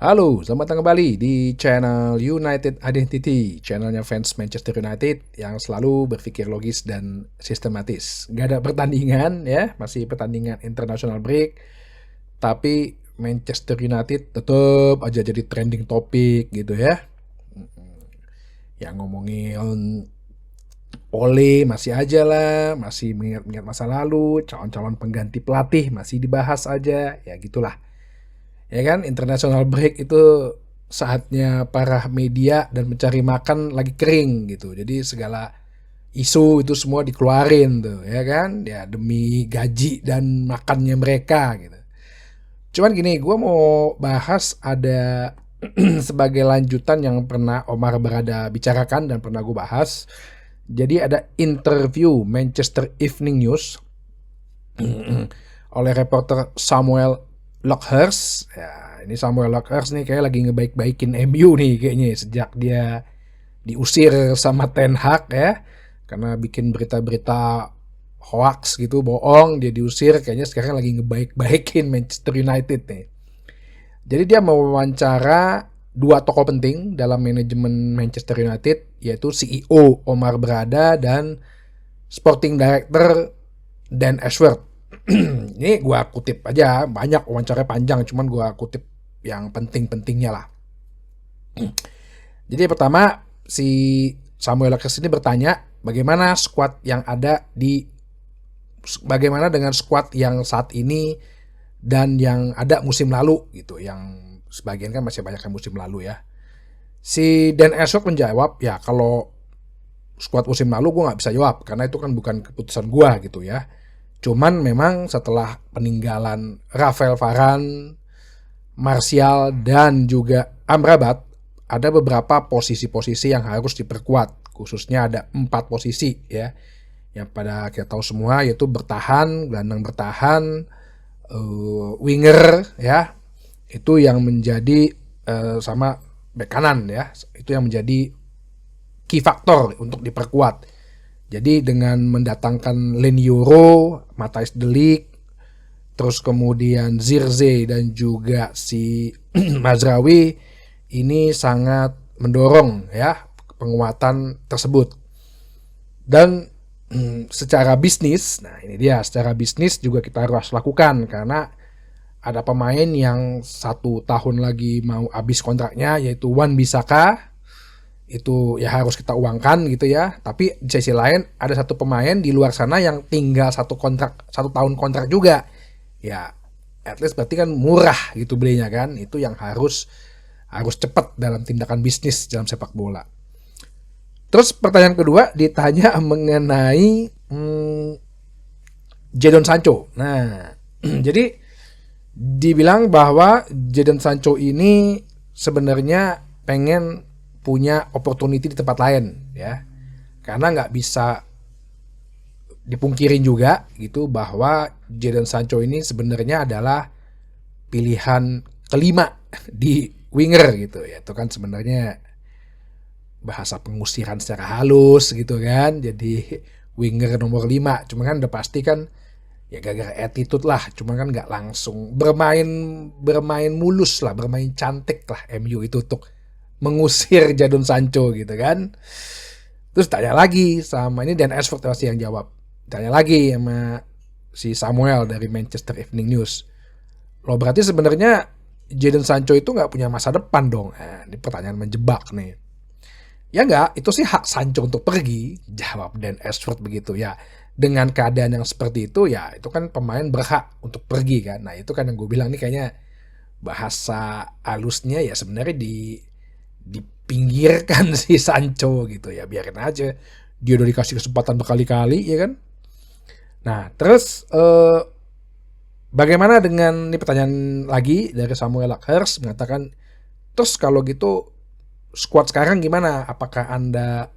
Halo, selamat datang kembali di channel United Identity, channelnya fans Manchester United yang selalu berpikir logis dan sistematis. Gak ada pertandingan ya, masih pertandingan international break, tapi Manchester United tetap aja jadi trending topik gitu ya. Yang ngomongin Ole masih aja lah, masih mengingat-ingat masa lalu, calon-calon pengganti pelatih masih dibahas aja, ya gitulah. Ya kan, international break itu saatnya para media dan mencari makan lagi kering gitu. Jadi segala isu itu semua dikeluarin tuh, ya kan? Ya demi gaji dan makannya mereka gitu. Cuman gini, gue mau bahas ada sebagai lanjutan yang pernah Omar Berada bicarakan dan pernah gue bahas. Jadi ada interview Manchester Evening News oleh reporter Samuel Lockhurst. Ya, ini Samuel Lockhurst nih kayak lagi ngebaik-baikin MU nih kayaknya sejak dia diusir sama Ten Hag ya. Karena bikin berita-berita hoax gitu, bohong, dia diusir, kayaknya sekarang lagi ngebaik-baikin Manchester United nih. Jadi dia mau wawancara dua tokoh penting dalam manajemen Manchester United, yaitu CEO Omar Berada dan Sporting Director Dan Ashworth. Ini gua kutip aja, banyak wawancara panjang, cuman gua kutip yang penting-pentingnya lah. Jadi pertama si Samuel Lakers ini bertanya bagaimana squad yang ada bagaimana dengan squad yang saat ini dan yang ada musim lalu gitu, yang sebagian kan masih banyak yang musim lalu ya. Si Dan Ashworth menjawab, ya kalau squad musim lalu gue nggak bisa jawab karena itu kan bukan keputusan gue gitu ya. Cuman memang setelah peninggalan Rafael Varane, Martial dan juga Amrabat, ada beberapa posisi-posisi yang harus diperkuat. Khususnya ada 4 posisi ya, yang pada kita tahu semua, yaitu bertahan, gelandang bertahan, winger ya, itu yang menjadi sama bek kanan ya, itu yang menjadi key factor untuk diperkuat. Jadi dengan mendatangkan Lenioro, Matthijs de Ligt, terus kemudian Zirkzee dan juga si Mazraoui, ini sangat mendorong ya penguatan tersebut. Dan secara bisnis, nah ini dia, secara bisnis juga kita harus lakukan karena ada pemain yang 1 tahun lagi mau habis kontraknya, yaitu Wan-Bissaka. Itu ya harus kita uangkan gitu ya. Tapi di sisi lain ada satu pemain di luar sana yang tinggal 1 tahun kontrak juga. Ya at least berarti kan murah gitu belinya kan. Itu yang harus cepat dalam tindakan bisnis dalam sepak bola. Terus pertanyaan kedua ditanya mengenai Jadon Sancho. Nah, jadi dibilang bahwa Jadon Sancho ini sebenarnya pengen punya opportunity di tempat lain ya, karena nggak bisa dipungkirin juga gitu bahwa Jadon Sancho ini sebenarnya adalah pilihan kelima di winger gitu ya. Itu kan sebenarnya bahasa pengusiran secara halus gitu kan, jadi winger nomor 5. Cuma kan udah pasti kan ya gara-gara attitude lah, cuma kan nggak langsung bermain mulus lah, bermain cantik lah MU itu untuk mengusir Jadon Sancho gitu kan. Terus tanya lagi sama ini, Dan Ashworth pasti yang jawab. Tanya lagi sama si Samuel dari Manchester Evening News, lo berarti sebenarnya Jadon Sancho itu nggak punya masa depan dong? Nah, ini pertanyaan menjebak nih. Ya nggak, itu sih hak Sancho untuk pergi, jawab Dan Ashworth begitu ya. Dengan keadaan yang seperti itu ya, itu kan pemain berhak untuk pergi kan. Nah itu kan yang gue bilang nih, kayaknya bahasa halusnya ya sebenarnya dipinggirkan si Sancho gitu ya, biarin aja, dia udah dikasih kesempatan berkali-kali ya kan. Nah terus bagaimana dengan ini, pertanyaan lagi dari Samuel Lockhurst mengatakan, terus kalau gitu squad sekarang gimana, apakah anda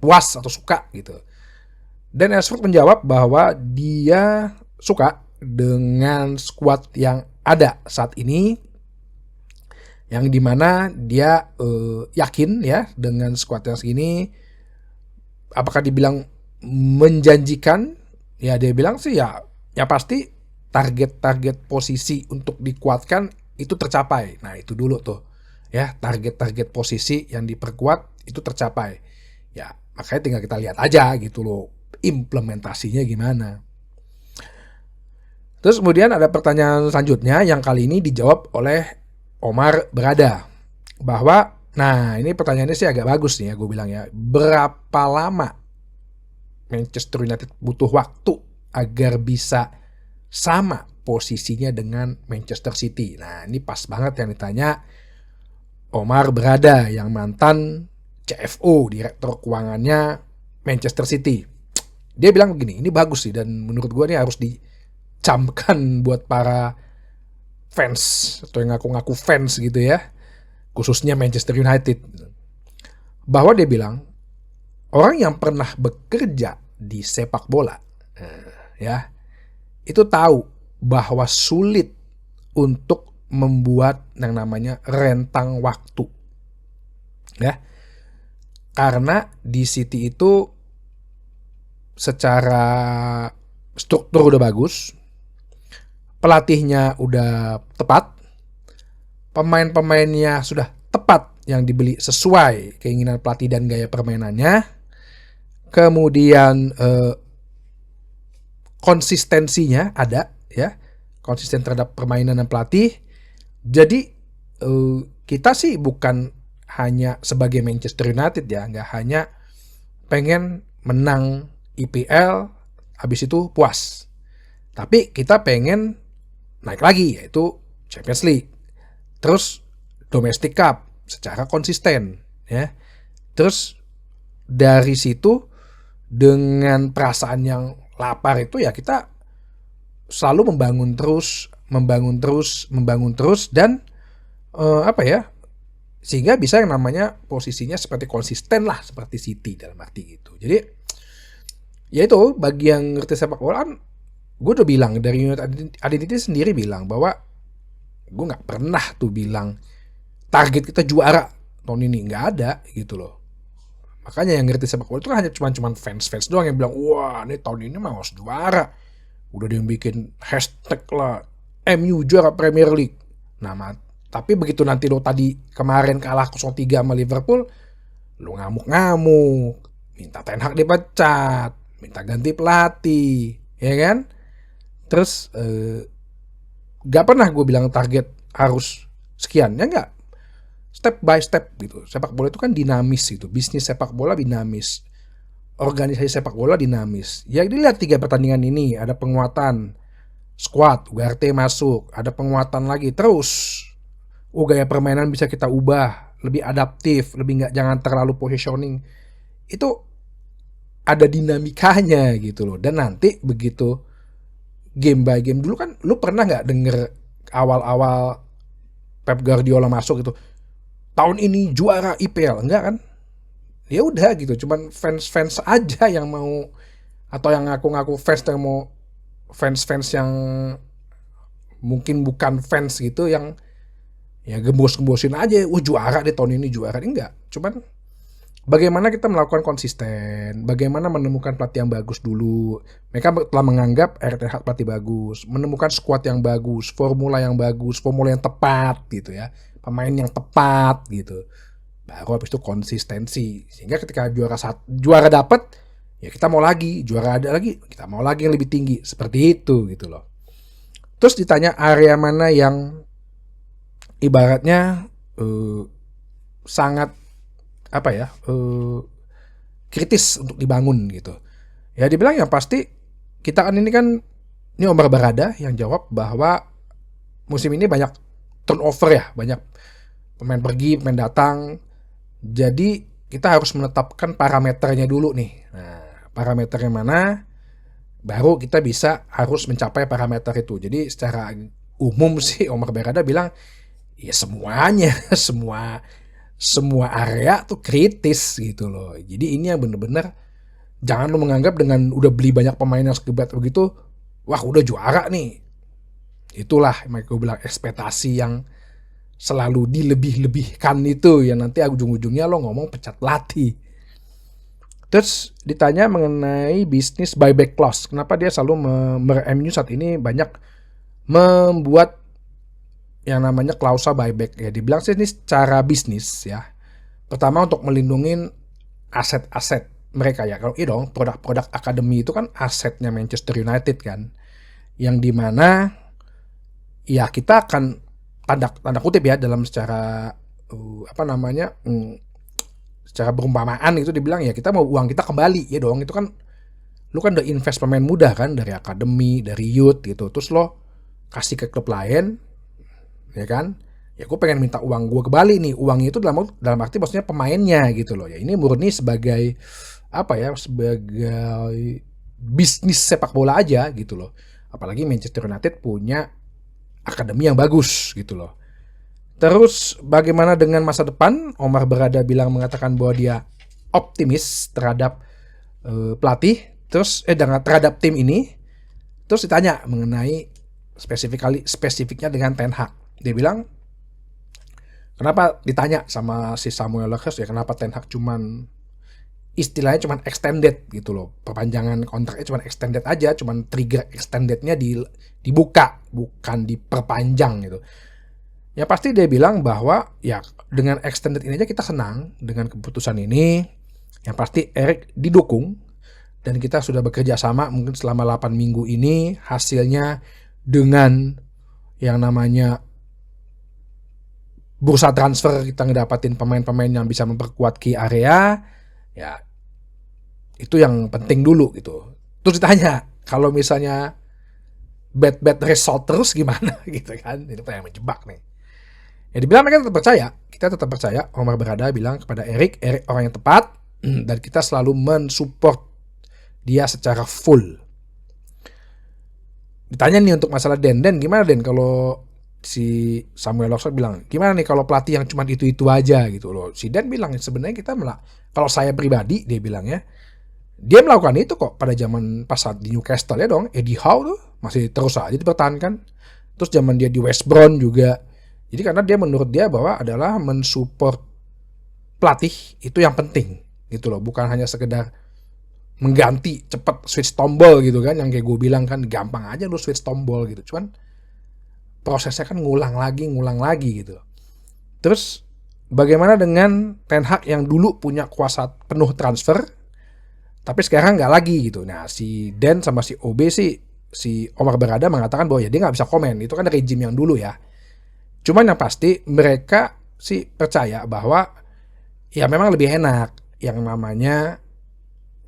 puas atau suka gitu. Dan Ashford menjawab bahwa dia suka dengan squad yang ada saat ini, yang dimana dia yakin ya dengan squad yang segini. Apakah dibilang menjanjikan? Ya dia bilang sih ya pasti target-target posisi untuk dikuatkan itu tercapai. Nah, itu dulu tuh. Ya, target-target posisi yang diperkuat itu tercapai. Ya, makanya tinggal kita lihat aja gitu loh, implementasinya gimana. Terus kemudian ada pertanyaan selanjutnya yang kali ini dijawab oleh Omar Berada. Bahwa, nah ini pertanyaannya sih agak bagus nih ya, gue bilang ya. Berapa lama Manchester United butuh waktu agar bisa sama posisinya dengan Manchester City? Nah, ini pas banget yang ditanya Omar Berada yang mantan CFO, direktur keuangannya Manchester City. Dia bilang begini, ini bagus sih dan menurut gue ini harus dicamkan buat para fans atau yang ngaku-ngaku fans gitu ya, khususnya Manchester United. Bahwa dia bilang orang yang pernah bekerja di sepak bola ya, itu tahu bahwa sulit untuk membuat yang namanya rentang waktu. Ya. Karena di City itu secara struktur udah bagus, pelatihnya udah tepat, pemain-pemainnya sudah tepat yang dibeli sesuai keinginan pelatih dan gaya permainannya, kemudian konsistensinya ada ya, konsisten terhadap permainan dan pelatih. Jadi kita sih bukan hanya sebagai Manchester United ya, nggak hanya pengen menang IPL habis itu puas, tapi kita pengen naik lagi, yaitu Champions League, terus Domestic Cup secara konsisten ya. Terus dari situ dengan perasaan yang lapar itu ya kita selalu membangun terus dan apa ya, sehingga bisa yang namanya posisinya seperti konsisten lah seperti City dalam arti gitu. Jadi ya itu bagi yang ngerti sepak bola kan, gue udah bilang dari United Identity sendiri bilang bahwa gue nggak pernah tuh bilang target kita juara tahun ini, nggak ada gitu loh. Makanya yang ngerti sepak bola itu kan hanya cuman fans doang yang bilang wah ini tahun ini mah harus juara. Udah dia bikin hashtag lah MU juara Premier League. Nah, tapi begitu nanti lo tadi kemarin kalah 0-3 sama Liverpool, lo ngamuk-ngamuk, minta Ten Hag dipecat, minta ganti pelatih, ya kan? Terus gak pernah gue bilang target harus sekian, ya enggak. Step by step gitu. Sepak bola itu kan dinamis gitu. Bisnis sepak bola dinamis. Organisasi sepak bola dinamis. Ya dilihat 3 pertandingan ini, ada penguatan squad, Ugarte masuk, ada penguatan lagi terus. Gaya permainan bisa kita ubah, lebih adaptif, lebih jangan terlalu positioning. Itu ada dinamikanya gitu loh. Dan nanti begitu game by game, dulu kan lu pernah nggak denger awal-awal Pep Guardiola masuk gitu, tahun ini juara IPL, enggak kan? Ya udah gitu, cuman fans aja yang mau, atau yang ngaku-ngaku fans yang mau, fans yang mungkin bukan fans gitu, yang ya gembos-gembosin aja, juara deh tahun ini, juara. Enggak, cuman bagaimana kita melakukan konsisten, bagaimana menemukan pelatih yang bagus dulu. Mereka telah menganggap Erik ten Hag pelatih bagus, menemukan squad yang bagus, formula yang bagus, formula yang tepat gitu ya, pemain yang tepat gitu. Baru habis itu konsistensi, sehingga ketika juara dapat, ya kita mau lagi, juara ada lagi, kita mau lagi yang lebih tinggi, seperti itu gitu loh. Terus ditanya area mana yang ibaratnya sangat apa ya, kritis untuk dibangun gitu. Ya dibilang yang pasti kita kan ini Omar Berada yang jawab bahwa musim ini banyak turnover ya, banyak pemain pergi, pemain datang. Jadi kita harus menetapkan parameternya dulu nih. Nah, parameternya mana? Baru kita bisa harus mencapai parameter itu. Jadi secara umum sih Omar Berada bilang ya semuanya, semua area tuh kritis gitu loh. Jadi ini yang bener-bener jangan lo menganggap dengan udah beli banyak pemain yang sekebat begitu, wah udah juara nih. Itulah yang gue bilang ekspektasi yang selalu dilebih-lebihkan itu, yang nanti ujung-ujungnya lo ngomong pecat pelatih. Terus ditanya mengenai bisnis buyback clause. Kenapa dia selalu MU saat ini banyak membuat yang namanya klausa buyback ya. Dibilang sih ini secara bisnis ya. Pertama untuk melindungi aset-aset mereka ya. Kalau dong produk-produk akademi itu kan asetnya Manchester United kan. Yang dimana ya kita akan tanda kutip ya dalam secara secara perumpamaan itu dibilang ya kita mau uang kita kembali ya dong. Itu kan lu kan udah invest pemain muda kan dari akademi, dari youth gitu. Terus lo kasih ke klub lain ya kan, ya gue pengen minta uang gue kembali nih. Uang itu dalam arti maksudnya pemainnya gitu loh ya. Ini murni sebagai sebagai bisnis sepak bola aja gitu loh. Apalagi Manchester United punya akademi yang bagus gitu loh. Terus bagaimana dengan masa depan? Omar Berada mengatakan bahwa dia optimis terhadap pelatih, terus terhadap tim ini. Terus ditanya mengenai spesifiknya dengan Ten Hag. Dia bilang, kenapa ditanya sama si Samuel Lakers ya, kenapa Ten Hag istilahnya cuman extended gitu loh. Perpanjangan kontraknya cuman extended aja, cuman trigger extendednya dibuka, bukan diperpanjang gitu. Ya pasti dia bilang bahwa ya dengan extended ini aja kita senang dengan keputusan ini. Yang pasti Erik didukung dan kita sudah bekerja sama mungkin selama 8 minggu ini, hasilnya dengan yang namanya bursa transfer kita ngedapatin pemain-pemain yang bisa memperkuat key area, ya itu yang penting dulu gitu. Terus ditanya kalau misalnya bad result terus gimana gitu kan, itu yang menjebak nih. Ya dibilang mereka kita tetap percaya. Omar Berada bilang kepada Erik orang yang tepat dan kita selalu mensupport dia secara full. Ditanya nih untuk masalah Den gimana Den kalau si Samuel Lakers bilang gimana nih kalau pelatih yang cuma itu aja gitu loh. Si Den bilang sebenarnya kita kalau saya pribadi dia bilang ya, dia melakukan itu kok pada zaman pas saat di Newcastle ya dong. Eddie Howe tuh masih terus aja dipertahankan. Terus zaman dia di West Brom juga. Jadi karena dia menurut dia bahwa adalah mensupport pelatih itu yang penting gitu loh, bukan hanya sekedar mengganti cepet switch tombol gitu kan, yang kayak gue bilang kan gampang aja lu switch tombol gitu, cuman prosesnya kan ngulang lagi gitu. Terus bagaimana dengan Ten Hag yang dulu punya kuasa penuh transfer tapi sekarang nggak lagi gitu. Nah si Den sama si OB si Omar Berada mengatakan bahwa ya dia nggak bisa komen, itu kan rejim yang dulu ya. Cuman yang pasti mereka sih percaya bahwa ya memang lebih enak yang namanya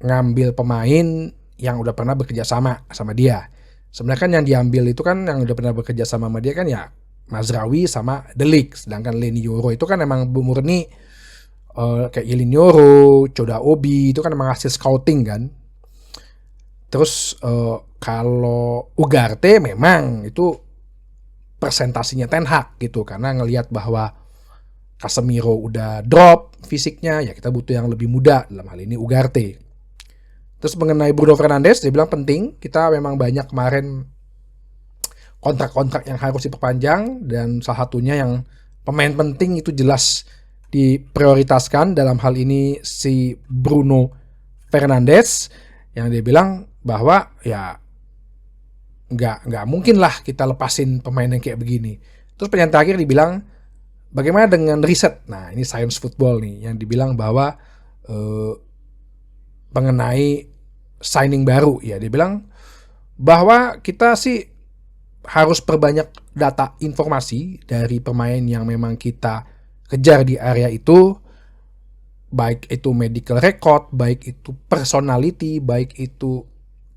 ngambil pemain yang udah pernah bekerja sama dia. Sebenarnya kan yang diambil itu kan yang udah pernah bekerja sama dia kan ya Mazraoui sama De Ligt. Sedangkan Leny Yoro itu kan emang murni kayak Leny Yoro, Choda Obi itu kan emang hasil scouting kan. Terus kalau Ugarte memang itu presentasinya Ten Hag gitu, karena ngelihat bahwa Casemiro udah drop fisiknya, ya kita butuh yang lebih muda, dalam hal ini Ugarte. Terus mengenai Bruno Fernandes, dia bilang penting, kita memang banyak kemarin kontrak-kontrak yang harus diperpanjang, dan salah satunya yang pemain penting itu jelas diprioritaskan, dalam hal ini si Bruno Fernandes, yang dia bilang bahwa ya nggak mungkin lah kita lepasin pemain yang kayak begini. Terus pertanyaan terakhir dibilang bagaimana dengan riset? Nah ini science football nih, yang dibilang bahwa mengenai signing baru ya, dia bilang bahwa kita sih harus perbanyak data informasi dari pemain yang memang kita kejar di area itu, baik itu medical record, baik itu personality, baik itu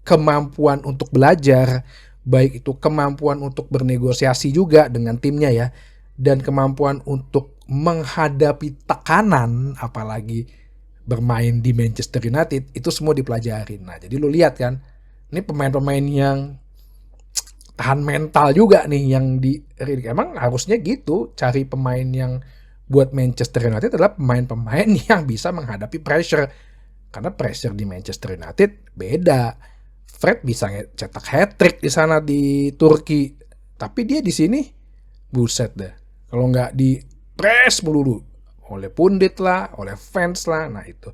kemampuan untuk belajar, baik itu kemampuan untuk bernegosiasi juga dengan timnya ya, dan kemampuan untuk menghadapi tekanan apalagi bermain di Manchester United, itu semua dipelajarin. Nah jadi lu lihat kan, ini pemain-pemain yang tahan mental juga nih, yang emang harusnya gitu, cari pemain yang buat Manchester United adalah pemain-pemain yang bisa menghadapi pressure, karena pressure di Manchester United beda. Fred bisa cetak hat-trick di sana di Turki, tapi dia di sini buset dah, kalau nggak di press melulu oleh pundit lah, oleh fans lah. Nah itu.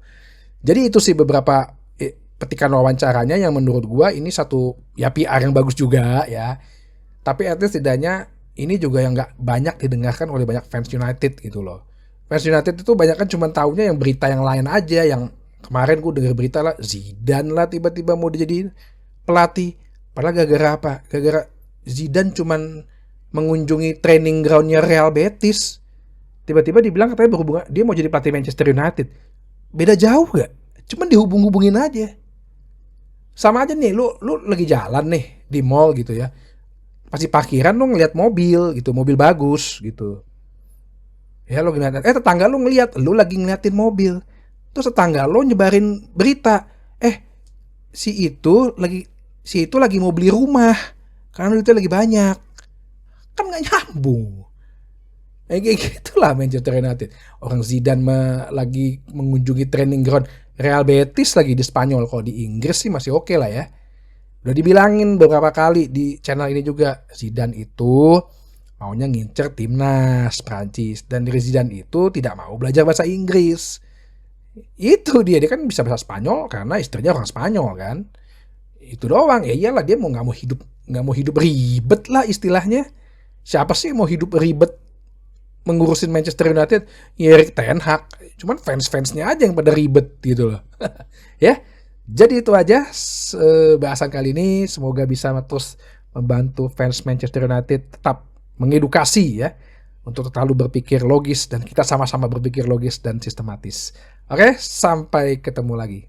Jadi itu sih beberapa petikan wawancaranya yang menurut gua ini satu ya PR yang bagus juga ya. Tapi at least setidaknya ini juga yang nggak banyak didengarkan oleh banyak fans United gitu loh. Fans United itu banyak kan cuma taunya yang berita yang lain aja. Yang kemarin gue dengar berita lah, Zidane lah tiba-tiba mau dijadiin pelatih. Padahal gara-gara apa? Gara-gara Zidane cuman mengunjungi training groundnya Real Betis. Tiba-tiba dibilang katanya berhubungan dia mau jadi pelatih Manchester United. Beda jauh gak? Cuman dihubung-hubungin aja. Sama aja nih, lu lagi jalan nih di mall gitu ya. Pasti parkiran lu ngeliat mobil gitu, mobil bagus gitu. Ya lu ngeliat, tetangga lu ngeliat, lu lagi ngeliatin mobil. Terus tetangga lu nyebarin berita, si itu lagi si itu lagi mau beli rumah karena duitnya lagi banyak. Kan nggak nyambung. Kayak gitulah Manchester United. Orang Zidane lagi mengunjungi training ground Real Betis lagi di Spanyol. Kalau di Inggris sih masih oke lah ya. Udah dibilangin beberapa kali di channel ini juga, Zidane itu maunya ngincer timnas Prancis, dan dari Zidane itu tidak mau belajar bahasa Inggris. Itu dia kan bisa bahasa Spanyol karena istrinya orang Spanyol kan. Itu doang. Ya iyalah, dia nggak mau hidup ribet lah istilahnya. Siapa sih yang mau hidup ribet mengurusin Manchester United? Ya Erik ten Hag. Cuman fans-fansnya aja yang pada ribet gitu loh. Ya, jadi itu aja bahasan kali ini. Semoga bisa terus membantu fans Manchester United tetap mengedukasi ya, untuk selalu berpikir logis, dan kita sama-sama berpikir logis dan sistematis. Oke, sampai ketemu lagi.